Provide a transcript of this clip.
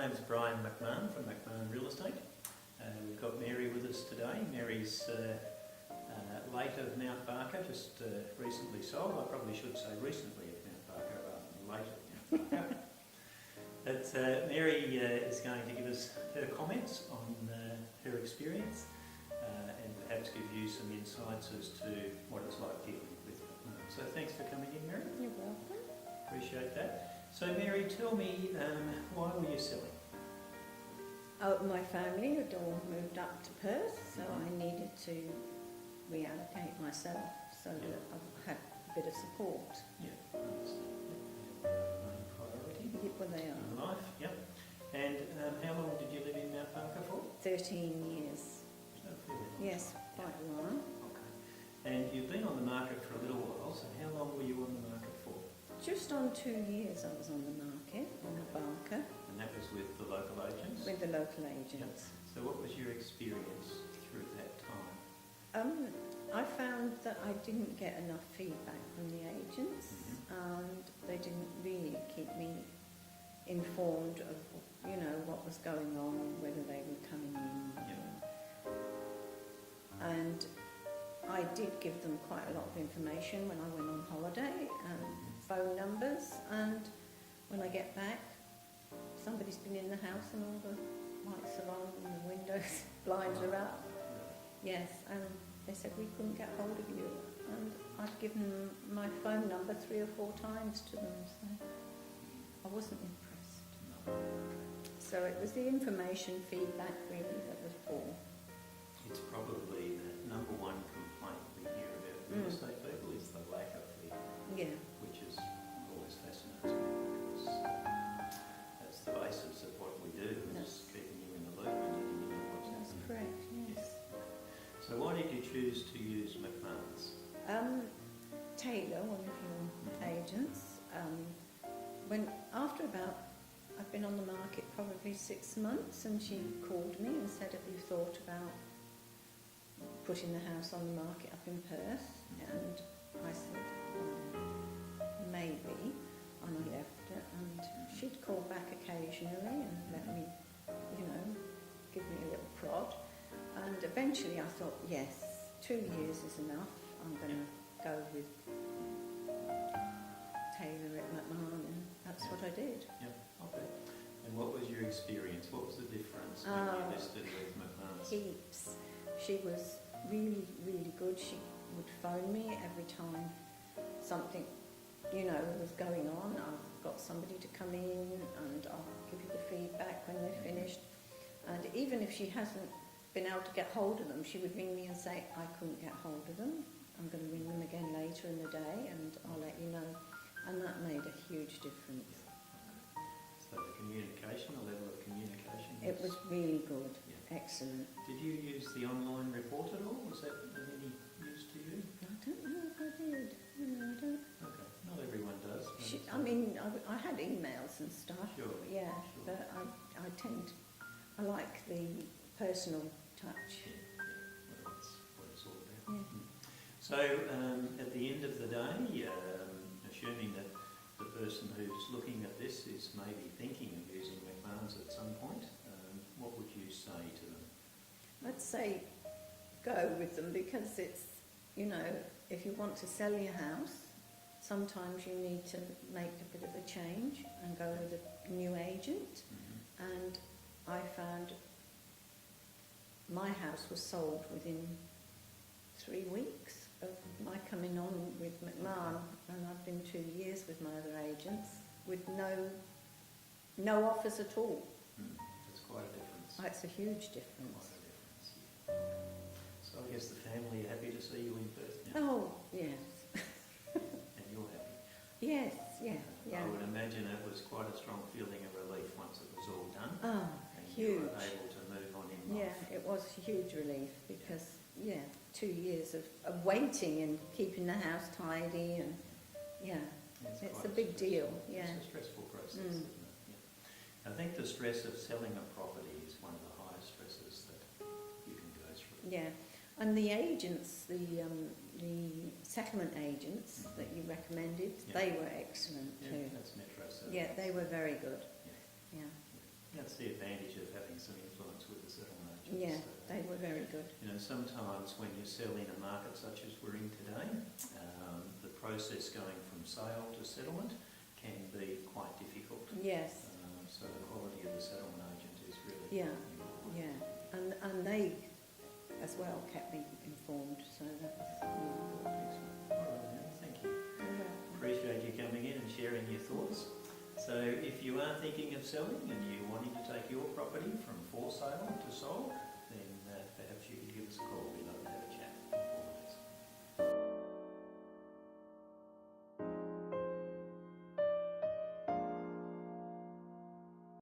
name's Brian McMahon from McMahon Real Estate. We've got Mary with us today. Mary's late of Mount Barker, just recently sold. I probably should say recently at Mount Barker rather than late at Mount Barker. But Mary is going to give us her comments on her experience and perhaps give you some insights as to what it's like dealing with McMahon. So thanks for coming in, Mary. You're welcome. Appreciate that. So Mary, tell me, why were you selling? Oh, my family had all moved up to Perth, so I needed to reallocate myself so that I had a bit of support. Yeah, I understand. Main priority Well, they in are. life, yep. And how long did you live in Mount Barker for? 13 years. Oh, fairly long Yes, time. quite a while. Okay. And you've been on the market for a little while, so how long were you on the market for? Just on 2 years I was on the market, on the Barker, And that was with the local agents? with the local agents. So what was your experience through that time? I found that I didn't get enough feedback from the agents, and they didn't really keep me informed of, you know, what was going on, whether they were coming in. And I did give them quite a lot of information when I went on holiday, phone numbers, and when I get back, somebody's been in the house and all the lights are on and the windows, blinds are up. Yes, and they said we couldn't get hold of you, and I'd given my phone number 3 or 4 times to them, so I wasn't impressed. So it was the information feedback really that was poor. It's probably the number one complaint we hear about real estate people is the lack of feedback, Yeah, which is always fascinating because that's the basis of what we do, is keeping you in the loop and letting you know what's that's happening. correct, yes. So why did you choose to use McMahon's? Taylor, one of your agents, I've been on the market probably 6 months, and she called me and said, have you thought about putting the house on the market up in Perth? And I said, maybe, and I left it, and she'd call back occasionally and let me, you know, give me a little prod, and eventually I thought, yes, 2 years is enough, I'm going to go with Taylor at McMahon, and that's what I did. Yep, okay. And what was your experience? What was the difference when you listed with McMahon's? Heaps. She was really, really good. She would phone me every time something, you know, was going on. I've got somebody to come in and I'll give you the feedback when they're finished. And even if she hasn't been able to get hold of them, she would ring me and say, I couldn't get hold of them. I'm going to ring them again later in the day and I'll let you know. And that made a huge difference. So the communication, the level of communication? It was really good. Yeah. Excellent. Did you use the online report at all? Was that of any use to you? I don't know if I did. No, I don't. Okay, not everyone does. I mean, I had emails and stuff. Sure. Yeah, Sure. but I like the personal touch. Yeah, well, that's what it's all about. Yeah. So at the end of the day, assuming that the person who's looking at this is maybe thinking of using McMahon's at some point, what would you say to them? I'd say go with them because it's, you know, if you want to sell your house, sometimes you need to make a bit of a change and go with a new agent. And I found my house was sold within 3 weeks of my coming on with McMahon, and I've been 2 years with my other agents with no offers at all. That's quite a difference. That's a huge difference. Quite a difference, yeah. So I guess the family are happy to see you in Perth now? Oh, yes. And you're happy? Yes, yeah, yeah. I would imagine it was quite a strong feeling of relief once it was all done. Oh, and huge. you were able to move on in life. Yeah, it was a huge relief because, 2 years of waiting and keeping the house tidy and, it's quite a big deal, yeah. It's a stressful process, isn't it? Yeah. I think the stress of selling a property is one of the highest stresses that you can go through. Yeah, and the agents, the settlement agents that you recommended, they were excellent too. That's Metro. So Yeah, they were very good. Yeah. Yeah. that's the advantage of having some influence with the settlement agents. Yeah, they were very good. You know, sometimes when you sell in a market such as we're in today, the process going from sale to settlement can be quite difficult. Yes. So the quality of the settlement agent is really Yeah. important. Yeah, and they as well kept me informed, so that was really good. Excellent. All right, Mary, thank you. You're welcome. Appreciate you coming in and sharing your thoughts. So if you are thinking of selling and you're wanting to take your property from for sale to sold,